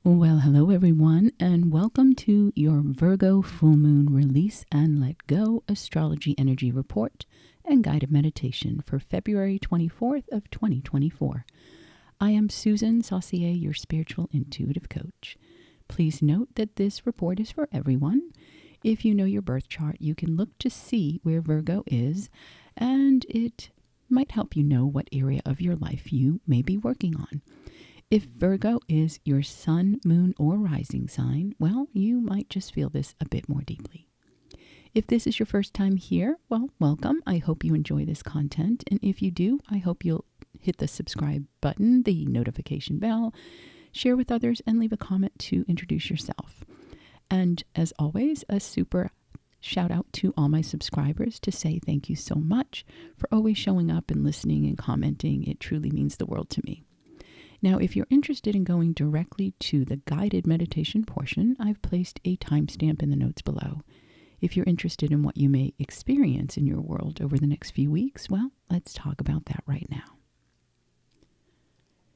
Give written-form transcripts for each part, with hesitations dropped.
Well, hello everyone, and welcome to your Virgo full moon release and let go astrology energy report and guided meditation for February 24th of 2024. I am Susan Saucier, your spiritual intuitive coach. Please note that this report is for everyone. If you know your birth chart, you can look to see where Virgo is, and it might help you know what area of your life you may be working on. If Virgo is your sun, moon, or rising sign, well, you might just feel this a bit more deeply. If this is your first time here, well, welcome. I hope you enjoy this content. And if you do, I hope you'll hit the subscribe button, the notification bell, share with others, and leave a comment to introduce yourself. And as always, a super shout out to all my subscribers to say thank you so much for always showing up and listening and commenting. It truly means the world to me. Now, if you're interested in going directly to the guided meditation portion, I've placed a timestamp in the notes below. If you're interested in what you may experience in your world over the next few weeks, well, let's talk about that right now.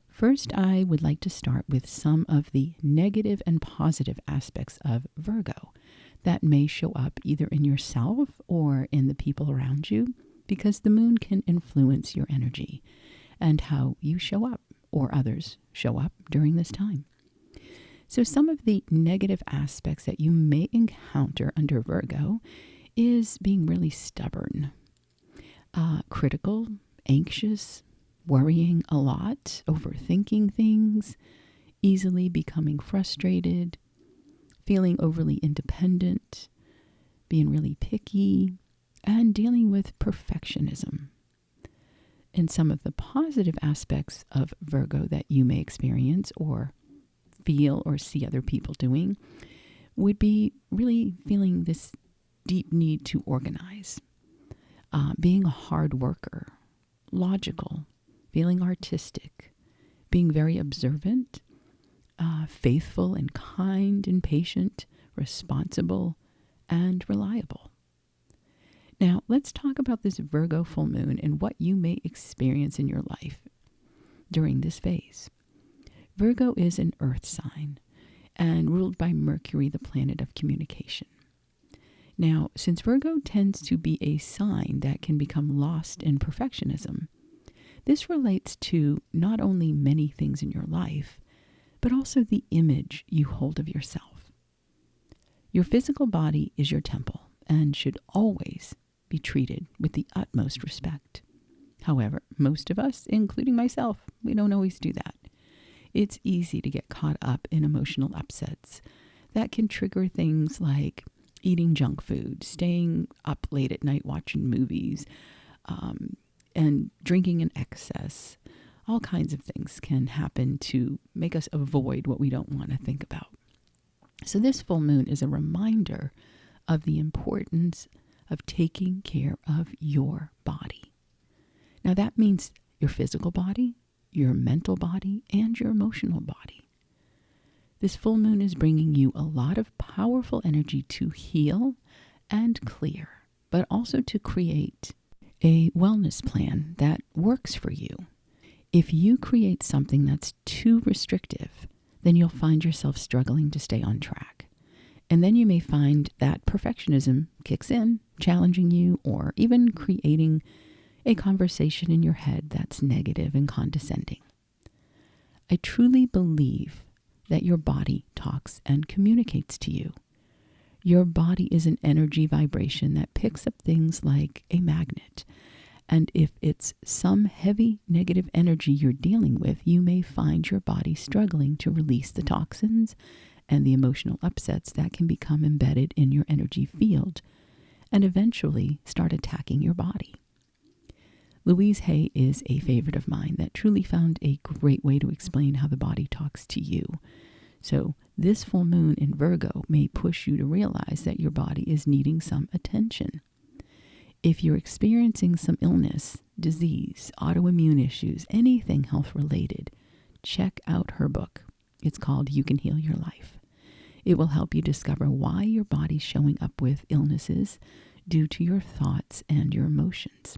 First, I would like to start with some of the negative and positive aspects of Virgo that may show up either in yourself or in the people around you, because the moon can influence your energy and how you show up or others show up during this time. So some of the negative aspects that you may encounter under Virgo is being really stubborn, critical, anxious, worrying a lot, overthinking things, easily becoming frustrated, feeling overly independent, being really picky, and dealing with perfectionism. And some of the positive aspects of Virgo that you may experience or feel or see other people doing would be really feeling this deep need to organize, being a hard worker, logical, feeling artistic, being very observant, faithful and kind and patient, responsible, and reliable. Now, let's talk about this Virgo full moon and what you may experience in your life during this phase. Virgo is an earth sign and ruled by Mercury, the planet of communication. Now, since Virgo tends to be a sign that can become lost in perfectionism, this relates to not only many things in your life, but also the image you hold of yourself. Your physical body is your temple and should always be treated with the utmost respect. However, most of us, including myself, we don't always do that. It's easy to get caught up in emotional upsets that can trigger things like eating junk food, staying up late at night watching movies, and drinking in excess. All kinds of things can happen to make us avoid what we don't want to think about. So this full moon is a reminder of the importance of taking care of your body. Now that means your physical body, your mental body, and your emotional body. This full moon is bringing you a lot of powerful energy to heal and clear, but also to create a wellness plan that works for you. If you create something that's too restrictive, then you'll find yourself struggling to stay on track. And then you may find that perfectionism kicks in, challenging you, or even creating a conversation in your head that's negative and condescending. I truly believe that your body talks and communicates to you. Your body is an energy vibration that picks up things like a magnet. And if it's some heavy negative energy you're dealing with, you may find your body struggling to release the toxins and the emotional upsets that can become embedded in your energy field and eventually start attacking your body. Louise Hay is a favorite of mine that truly found a great way to explain how the body talks to you. So this full moon in Virgo may push you to realize that your body is needing some attention. If you're experiencing some illness, disease, autoimmune issues, anything health related, check out her book. It's called You Can Heal Your Life. It will help you discover why your body's showing up with illnesses due to your thoughts and your emotions.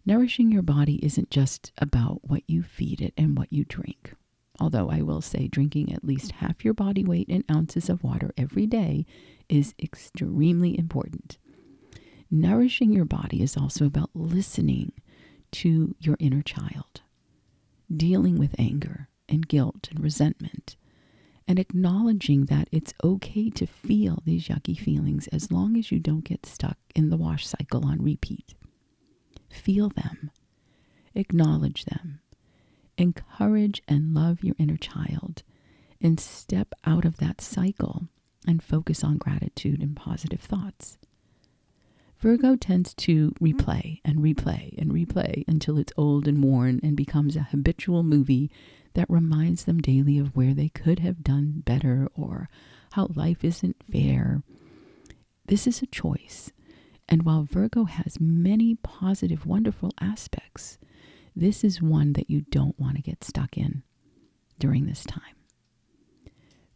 Nourishing your body isn't just about what you feed it and what you drink, although I will say drinking at least half your body weight in ounces of water every day is extremely important. Nourishing your body is also about listening to your inner child, dealing with anger and guilt and resentment, and acknowledging that it's okay to feel these yucky feelings as long as you don't get stuck in the wash cycle on repeat. Feel them, acknowledge them, encourage and love your inner child, and step out of that cycle and focus on gratitude and positive thoughts. Virgo tends to replay and replay and replay until it's old and worn and becomes a habitual movie that reminds them daily of where they could have done better or how life isn't fair. This is a choice. And while Virgo has many positive, wonderful aspects, this is one that you don't want to get stuck in during this time.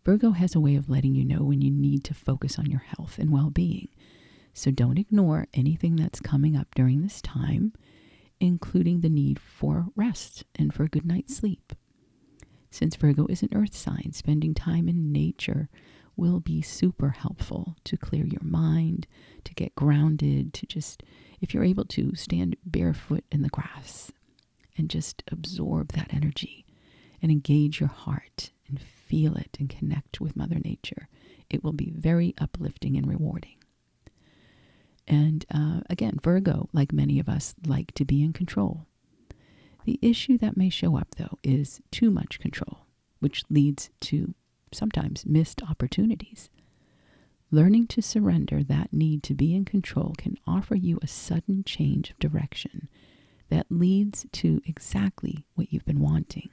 Virgo has a way of letting you know when you need to focus on your health and well-being. So don't ignore anything that's coming up during this time, including the need for rest and for a good night's sleep. Since Virgo is an earth sign, spending time in nature will be super helpful to clear your mind, to get grounded, to just, if you're able to, stand barefoot in the grass and just absorb that energy and engage your heart and feel it and connect with Mother Nature. It will be very uplifting and rewarding. And again, Virgo, like many of us, like to be in control. The issue that may show up, though, is too much control, which leads to sometimes missed opportunities. Learning to surrender that need to be in control can offer you a sudden change of direction that leads to exactly what you've been wanting.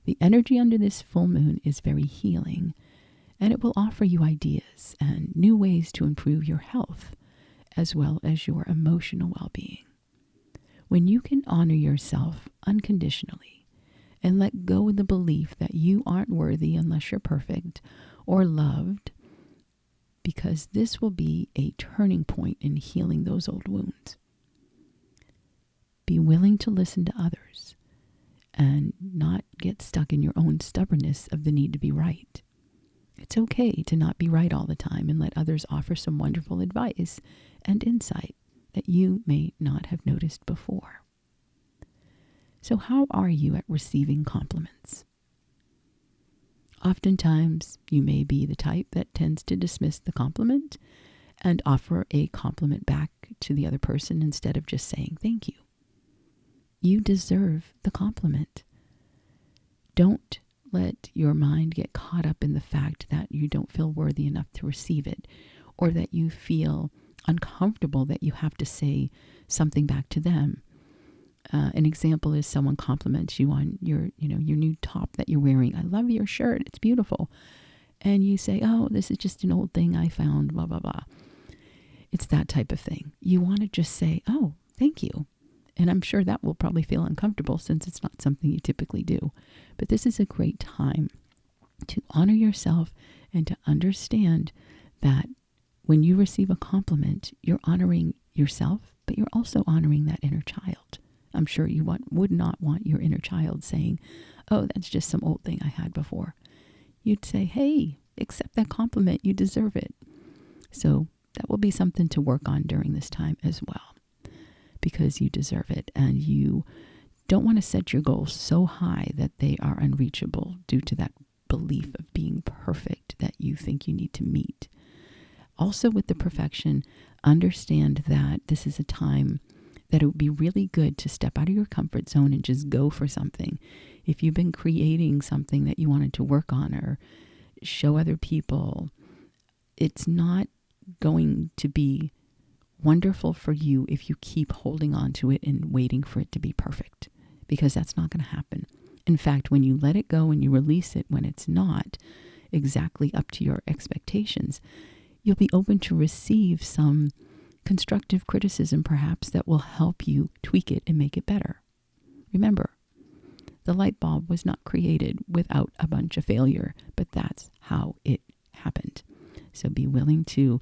The energy under this full moon is very healing, and it will offer you ideas and new ways to improve your health, as well as your emotional well-being. When you can honor yourself unconditionally and let go of the belief that you aren't worthy unless you're perfect or loved, because this will be a turning point in healing those old wounds. Be willing to listen to others and not get stuck in your own stubbornness of the need to be right. It's okay to not be right all the time and let others offer some wonderful advice and insight that you may not have noticed before. So how are you at receiving compliments? Oftentimes, you may be the type that tends to dismiss the compliment and offer a compliment back to the other person instead of just saying thank you. You deserve the compliment. Don't let your mind get caught up in the fact that you don't feel worthy enough to receive it, or that you feel uncomfortable that you have to say something back to them. An example is someone compliments you on your new top that you're wearing. I love your shirt. It's beautiful. And you say, oh, this is just an old thing I found, blah, blah, blah. It's that type of thing. You want to just say, oh, thank you. And I'm sure that will probably feel uncomfortable since it's not something you typically do. But this is a great time to honor yourself and to understand that when you receive a compliment, you're honoring yourself, but you're also honoring that inner child. I'm sure you would not want your inner child saying, oh, that's just some old thing I had before. You'd say, hey, accept that compliment. You deserve it. So that will be something to work on during this time as well, because you deserve it. And you don't want to set your goals so high that they are unreachable due to that belief of being perfect that you think you need to meet. Also, with the perfection, understand that this is a time that it would be really good to step out of your comfort zone and just go for something. If you've been creating something that you wanted to work on or show other people, it's not going to be wonderful for you if you keep holding on to it and waiting for it to be perfect, because that's not going to happen. In fact, when you let it go and you release it when it's not exactly up to your expectations, you'll be open to receive some constructive criticism perhaps that will help you tweak it and make it better. Remember, the light bulb was not created without a bunch of failure, but that's how it happened. So be willing to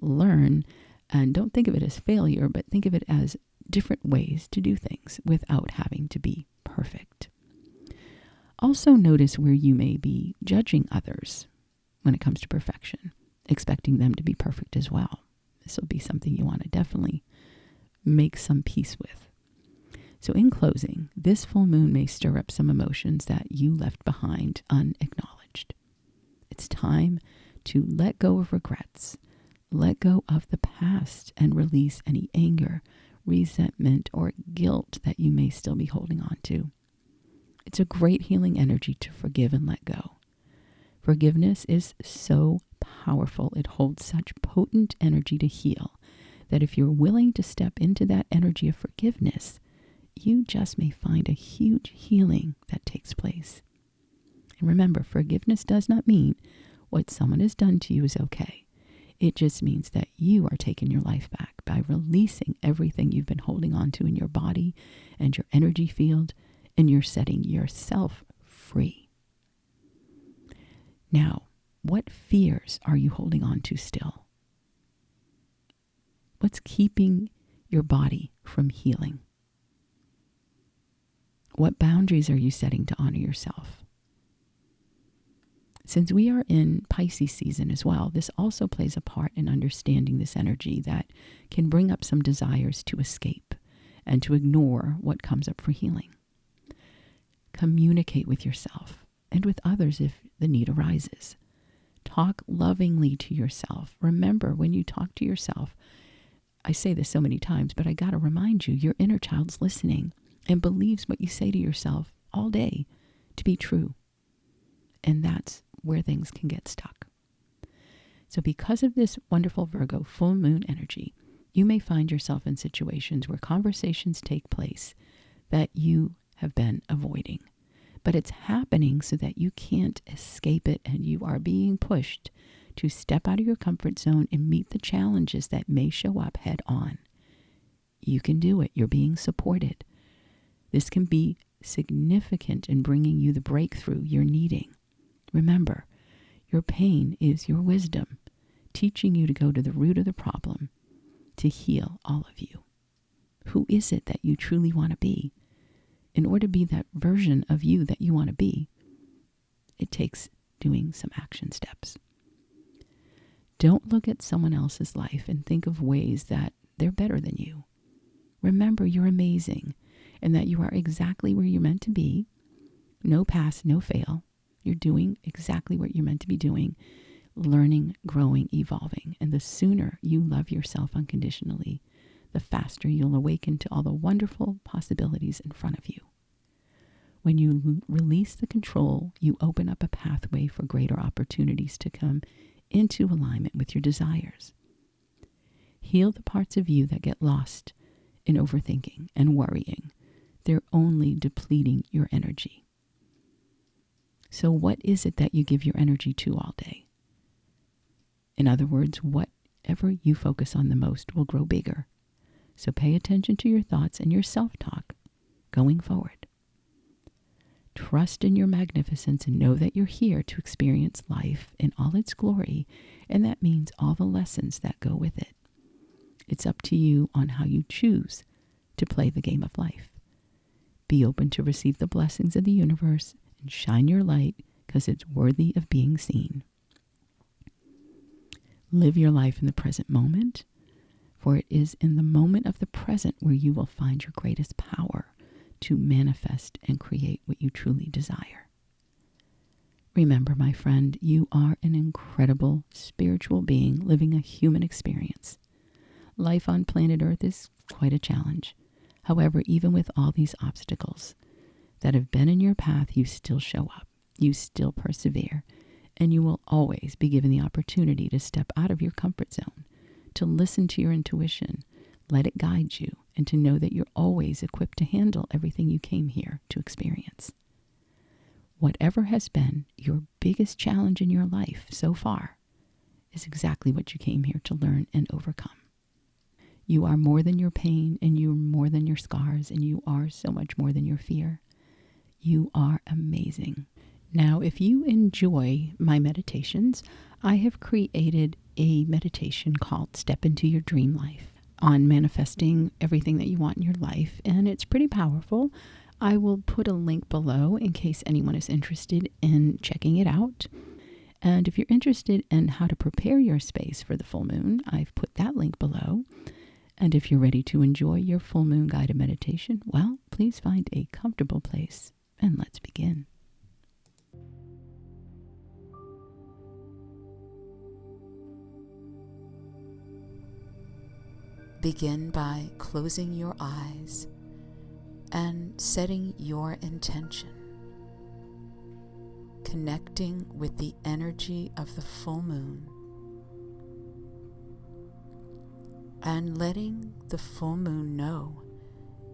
learn, and don't think of it as failure, but think of it as different ways to do things without having to be perfect. Also notice where you may be judging others when it comes to perfection, expecting them to be perfect as well. This will be something you want to definitely make some peace with. So in closing, this full moon may stir up some emotions that you left behind unacknowledged. It's time to let go of regrets, let go of the past, and release any anger, resentment, or guilt that you may still be holding on to. It's a great healing energy to forgive and let go. Forgiveness is so powerful. It holds such potent energy to heal that if you're willing to step into that energy of forgiveness, you just may find a huge healing that takes place. And remember, forgiveness does not mean what someone has done to you is okay. It just means that you are taking your life back by releasing everything you've been holding on to in your body and your energy field, and you're setting yourself free. Now, what fears are you holding on to still? What's keeping your body from healing? What boundaries are you setting to honor yourself? Since we are in Pisces season as well, this also plays a part in understanding this energy that can bring up some desires to escape and to ignore what comes up for healing. Communicate with yourself and with others if the need arises. Talk lovingly to yourself. Remember, when you talk to yourself, I say this so many times, but I got to remind you, your inner child's listening and believes what you say to yourself all day to be true. And that's where things can get stuck. So because of this wonderful Virgo full moon energy, you may find yourself in situations where conversations take place that you have been avoiding. But it's happening so that you can't escape it, and you are being pushed to step out of your comfort zone and meet the challenges that may show up head on. You can do it. You're being supported. This can be significant in bringing you the breakthrough you're needing. Remember, your pain is your wisdom, teaching you to go to the root of the problem, to heal all of you. Who is it that you truly want to be? In order to be that version of you that you want to be, it takes doing some action steps. Don't look at someone else's life and think of ways that they're better than you. Remember, you're amazing and that you are exactly where you're meant to be. No pass, no fail. You're doing exactly what you're meant to be doing, learning, growing, evolving. And the sooner you love yourself unconditionally, the faster you'll awaken to all the wonderful possibilities in front of you. When you release the control, you open up a pathway for greater opportunities to come into alignment with your desires. Heal the parts of you that get lost in overthinking and worrying. They're only depleting your energy. So what is it that you give your energy to all day? In other words, whatever you focus on the most will grow bigger. So pay attention to your thoughts and your self-talk going forward. Trust in your magnificence and know that you're here to experience life in all its glory, and that means all the lessons that go with it. It's up to you on how you choose to play the game of life. Be open to receive the blessings of the universe and shine your light because it's worthy of being seen. Live your life in the present moment, for it is in the moment of the present where you will find your greatest power to manifest and create what you truly desire. Remember, my friend, you are an incredible spiritual being living a human experience. Life on planet Earth is quite a challenge. However, even with all these obstacles that have been in your path, you still show up, you still persevere, and you will always be given the opportunity to step out of your comfort zone, to listen to your intuition, let it guide you, and to know that you're always equipped to handle everything you came here to experience. Whatever has been your biggest challenge in your life so far is exactly what you came here to learn and overcome. You are more than your pain, and you're more than your scars, and you are so much more than your fear. You are amazing. Now, if you enjoy my meditations, I have created a meditation called Step Into Your Dream Life on manifesting everything that you want in your life, and it's pretty powerful. I will put a link below in case anyone is interested in checking it out. And if you're interested in how to prepare your space for the full moon, I've put that link below. And if you're ready to enjoy your full moon guided meditation, well, please find a comfortable place and let's begin. Begin by closing your eyes and setting your intention, connecting with the energy of the full moon, and letting the full moon know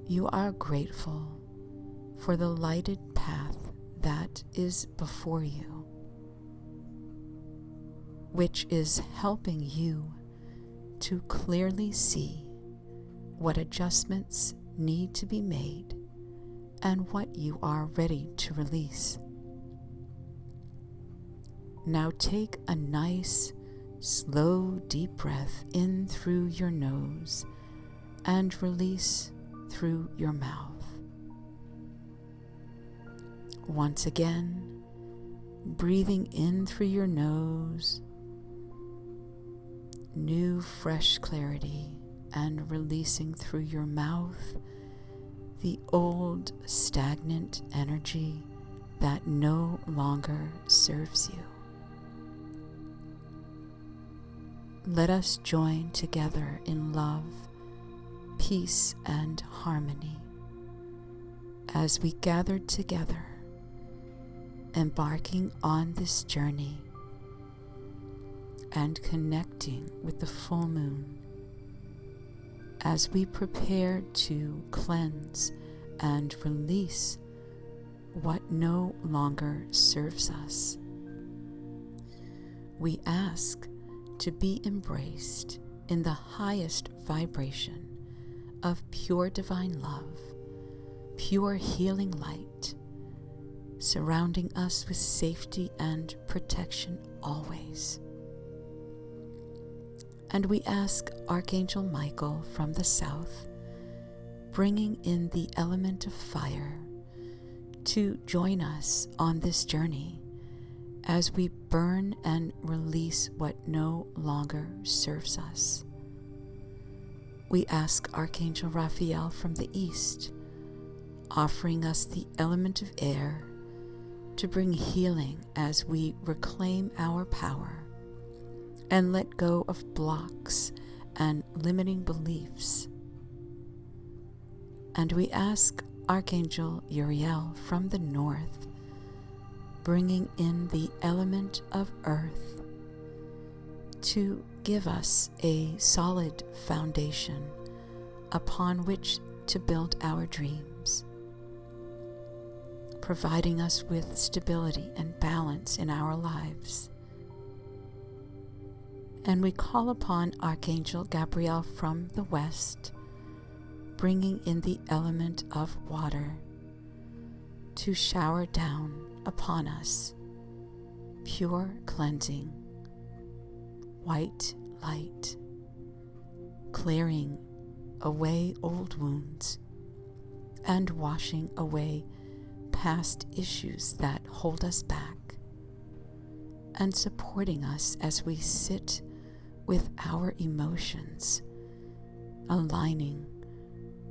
you are grateful for the lighted path that is before you, which is helping you to clearly see what adjustments need to be made and what you are ready to release. Now take a nice, slow, deep breath in through your nose and release through your mouth. Once again, breathing in through your nose, new fresh clarity, and releasing through your mouth the old stagnant energy that no longer serves you. Let us join together in love, peace, and harmony as we gather together, embarking on this journey and connecting with the full moon as we prepare to cleanse and release what no longer serves us. We ask to be embraced in the highest vibration of pure divine love, pure healing light, surrounding us with safety and protection always. And we ask Archangel Michael from the south, bringing in the element of fire, to join us on this journey as we burn and release what no longer serves us. We ask Archangel Raphael from the east, offering us the element of air to bring healing as we reclaim our power and let go of blocks and limiting beliefs. And we ask Archangel Uriel from the north, bringing in the element of earth to give us a solid foundation upon which to build our dreams, providing us with stability and balance in our lives. And we call upon Archangel Gabriel from the west, bringing in the element of water to shower down upon us pure cleansing, white light, clearing away old wounds and washing away past issues that hold us back, and supporting us as we sit with our emotions, aligning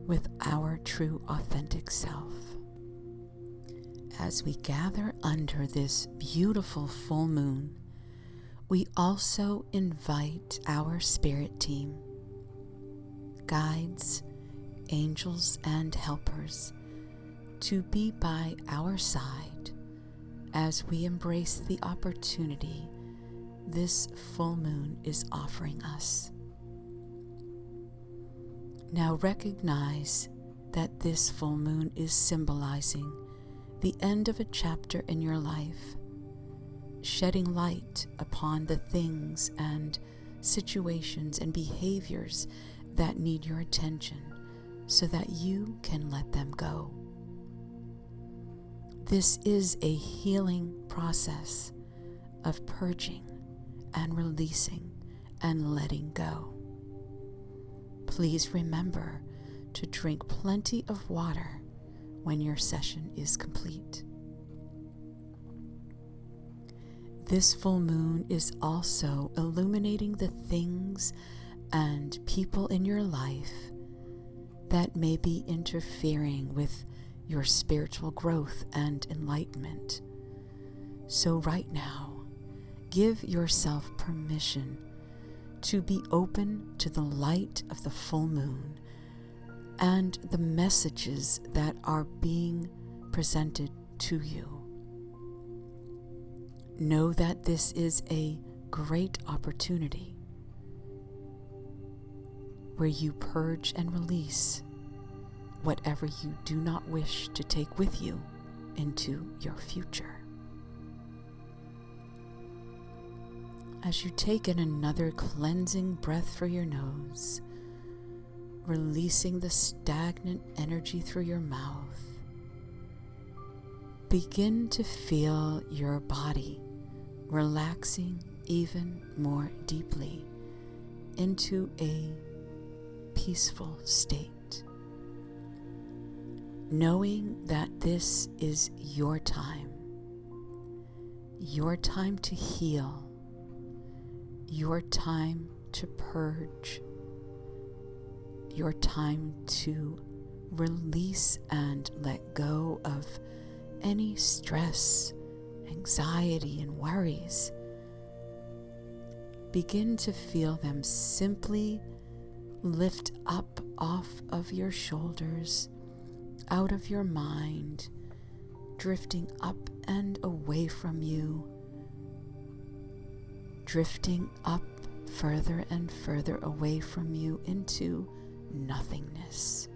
with our true authentic self. As we gather under this beautiful full moon, we also invite our spirit team, guides, angels, and helpers to be by our side as we embrace the opportunity this full moon is offering us. Now recognize that this full moon is symbolizing the end of a chapter in your life, shedding light upon the things and situations and behaviors that need your attention so that you can let them go. This is a healing process of purging and releasing and letting go. Please remember to drink plenty of water when your session is complete. This full moon is also illuminating the things and people in your life that may be interfering with your spiritual growth and enlightenment. So right now, give yourself permission to be open to the light of the full moon and the messages that are being presented to you. Know that this is a great opportunity where you purge and release whatever you do not wish to take with you into your future. As you take in another cleansing breath through your nose, releasing the stagnant energy through your mouth, begin to feel your body relaxing even more deeply into a peaceful state, knowing that this is your time to heal, your time to purge, your time to release and let go of any stress, anxiety, and worries. Begin to feel them simply lift up off of your shoulders, out of your mind, drifting up and away from you, drifting up further and further away from you into nothingness.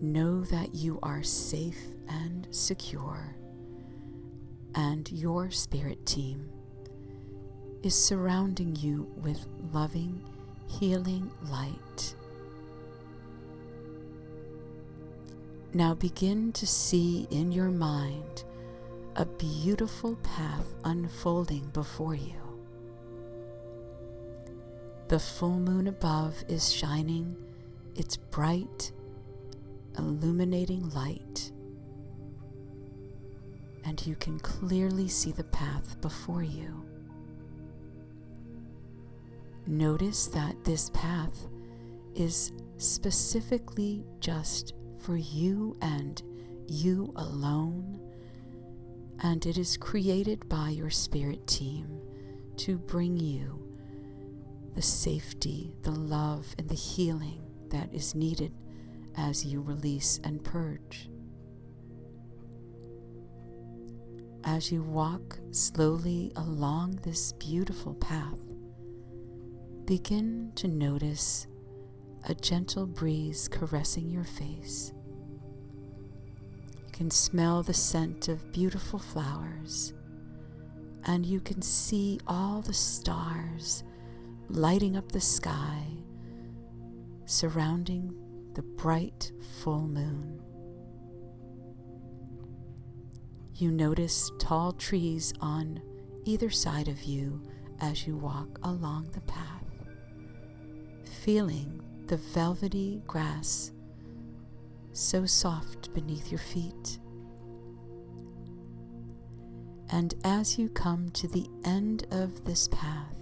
Know that you are safe and secure, and your spirit team is surrounding you with loving, healing light. Now begin to see in your mind a beautiful path unfolding before you. The full moon above is shining its bright, illuminating light, and you can clearly see the path before you. Notice that this path is specifically just for you and you alone, and it is created by your spirit team to bring you the safety, the love, and the healing that is needed as you release and purge. As you walk slowly along this beautiful path, begin to notice a gentle breeze caressing your face. You can smell the scent of beautiful flowers, and you can see all the stars lighting up the sky, surrounding the bright full moon. You notice tall trees on either side of you as you walk along the path, feeling the velvety grass so soft beneath your feet. And as you come to the end of this path,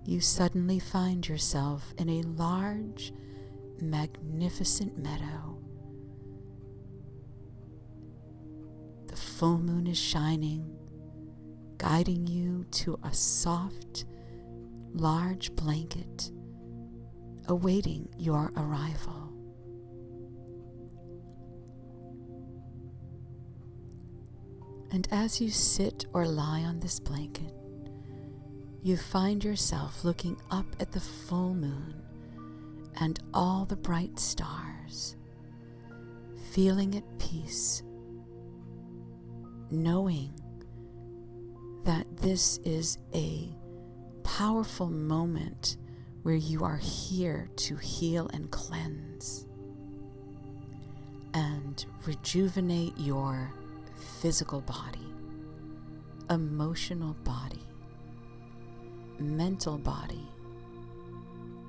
you suddenly find yourself in a large, magnificent meadow. The full moon is shining, guiding you to a soft, large blanket awaiting your arrival. And as you sit or lie on this blanket, you find yourself looking up at the full moon and all the bright stars, feeling at peace, knowing that this is a powerful moment where you are here to heal and cleanse and rejuvenate your physical body, emotional body, mental body,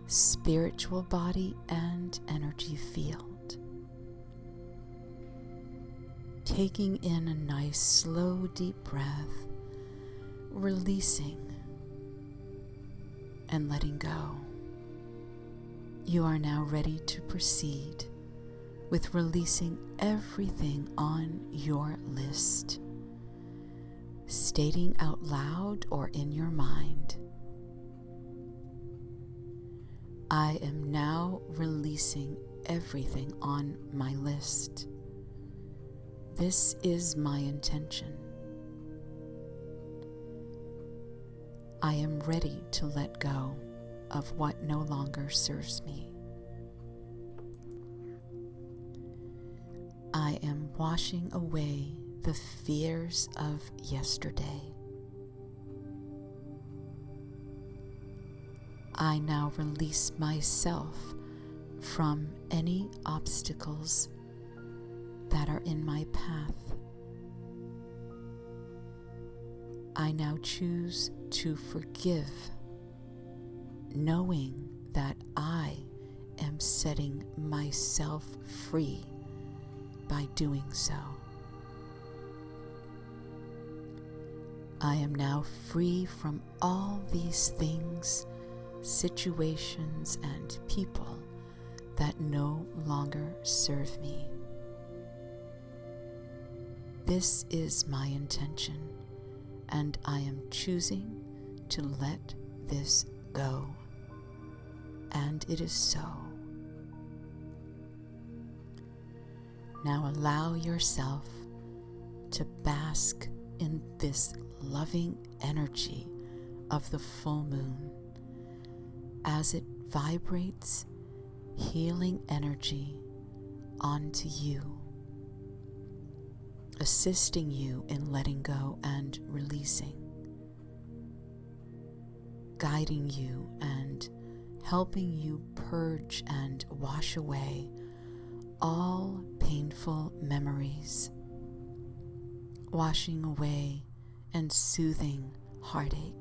spiritual body and energy field. Taking in a nice, slow, deep breath, releasing and letting go. You are now ready to proceed with releasing everything on your list, stating out loud or in your mind, I am now releasing everything on my list. This is my intention. I am ready to let go of what no longer serves me. I am washing away the fears of yesterday. I now release myself from any obstacles that are in my path. I now choose to forgive, knowing that I am setting myself free by doing so. I am now free from all these things, situations, and people that no longer serve me. This is my intention, and I am choosing to let this go. And it is so. Now allow yourself to bask in this loving energy of the full moon as it vibrates healing energy onto you, assisting you in letting go and releasing, guiding you and helping you purge and wash away all painful memories, washing away and soothing heartache,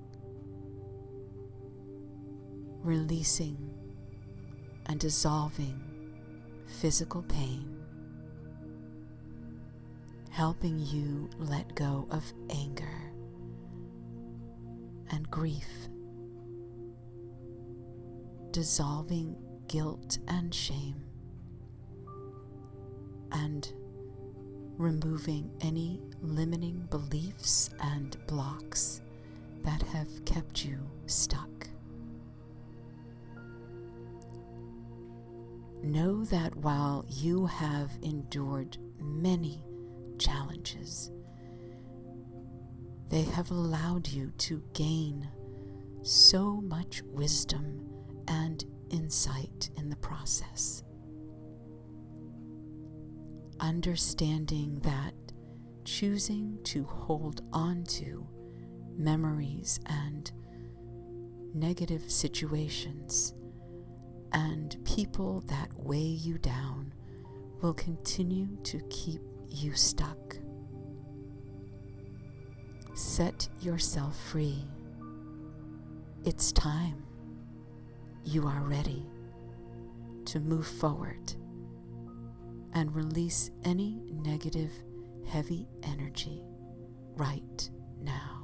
releasing and dissolving physical pain, helping you let go of anger and grief, dissolving guilt and shame, and removing any limiting beliefs and blocks that have kept you stuck. Know that while you have endured many challenges, they have allowed you to gain so much wisdom and insight in the process. Understanding that choosing to hold on to memories and negative situations and people that weigh you down will continue to keep you stuck. Set yourself free. It's time. You are ready to move forward and release any negative, heavy energy right now.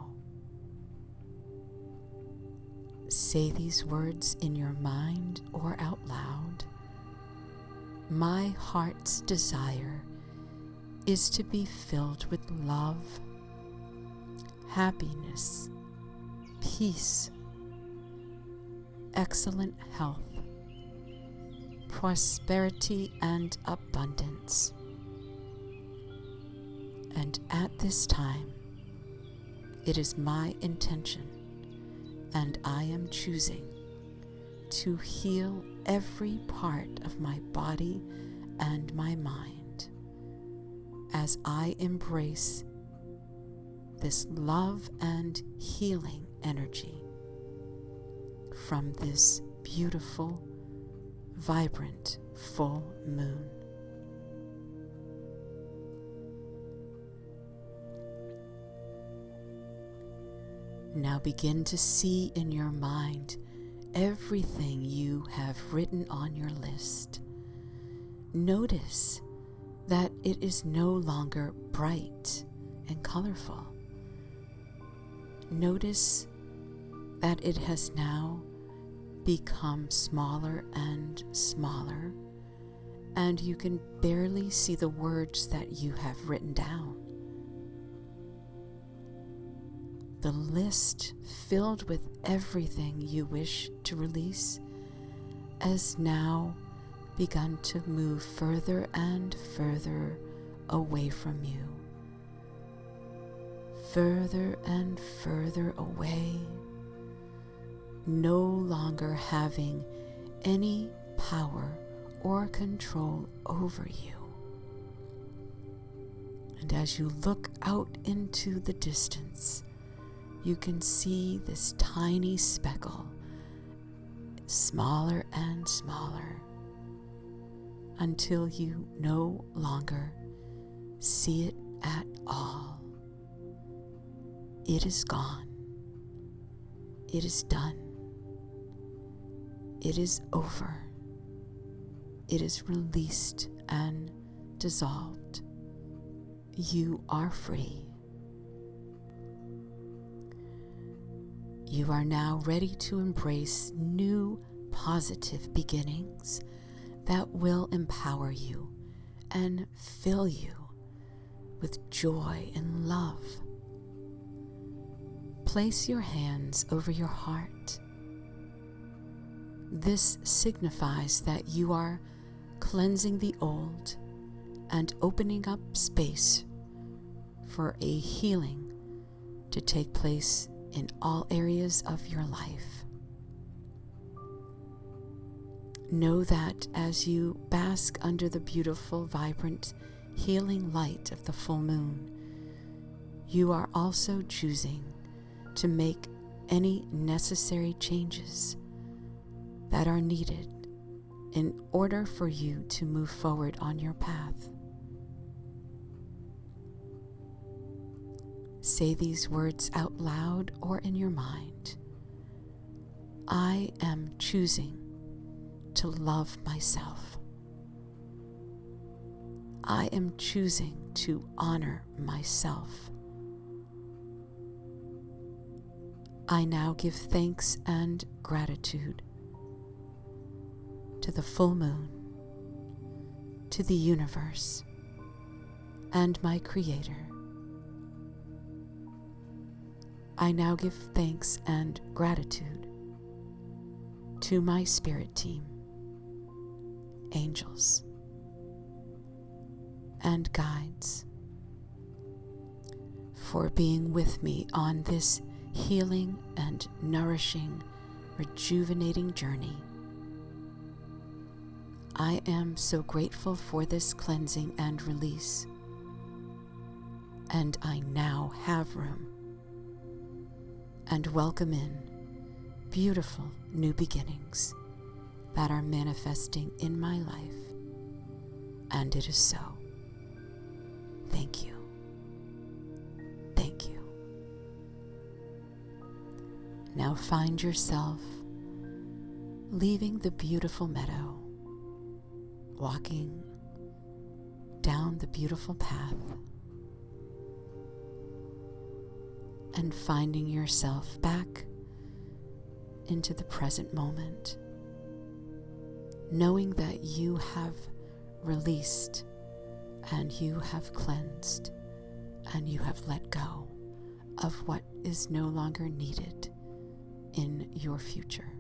Say these words in your mind or out loud. My heart's desire is to be filled with love, happiness, peace, excellent health, prosperity, and abundance. And at this time, it is my intention, and I am choosing to heal every part of my body and my mind as I embrace this love and healing energy from this beautiful, vibrant full moon. Now begin to see in your mind everything you have written on your list, notice that it is no longer bright and colorful. Notice that it has now become smaller and smaller, and you can barely see the words that you have written down. The list filled with everything you wish to release has now begun to move further and further away from you. Further and further away, no longer having any power or control over you. And as you look out into the distance, you can see this tiny speckle, smaller and smaller, until you no longer see it at all. It is gone. It is done. It is over. It is released and dissolved. You are free. You are now ready to embrace new positive beginnings that will empower you and fill you with joy and love. Place your hands over your heart. This signifies that you are cleansing the old and opening up space for a healing to take place in all areas of your life. Know that as you bask under the beautiful, vibrant, healing light of the full moon, you are also choosing to make any necessary changes that are needed in order for you to move forward on your path. Say these words out loud or in your mind. I am choosing to love myself. I am choosing to honor myself. I now give thanks and gratitude to the full moon, to the universe, and my Creator. I now give thanks and gratitude to my spirit team, angels, and guides for being with me on this healing and nourishing, rejuvenating journey. I am so grateful for this cleansing and release, and I now have room and welcome in beautiful new beginnings that are manifesting in my life, and it is so. Thank you. Thank you. Now find yourself leaving the beautiful meadow, walking down the beautiful path, and finding yourself back into the present moment, knowing that you have released and you have cleansed and you have let go of what is no longer needed in your future.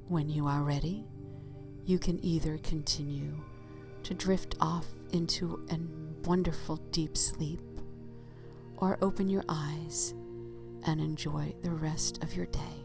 When you are ready, you can either continue to drift off into a wonderful deep sleep, or open your eyes and enjoy the rest of your day.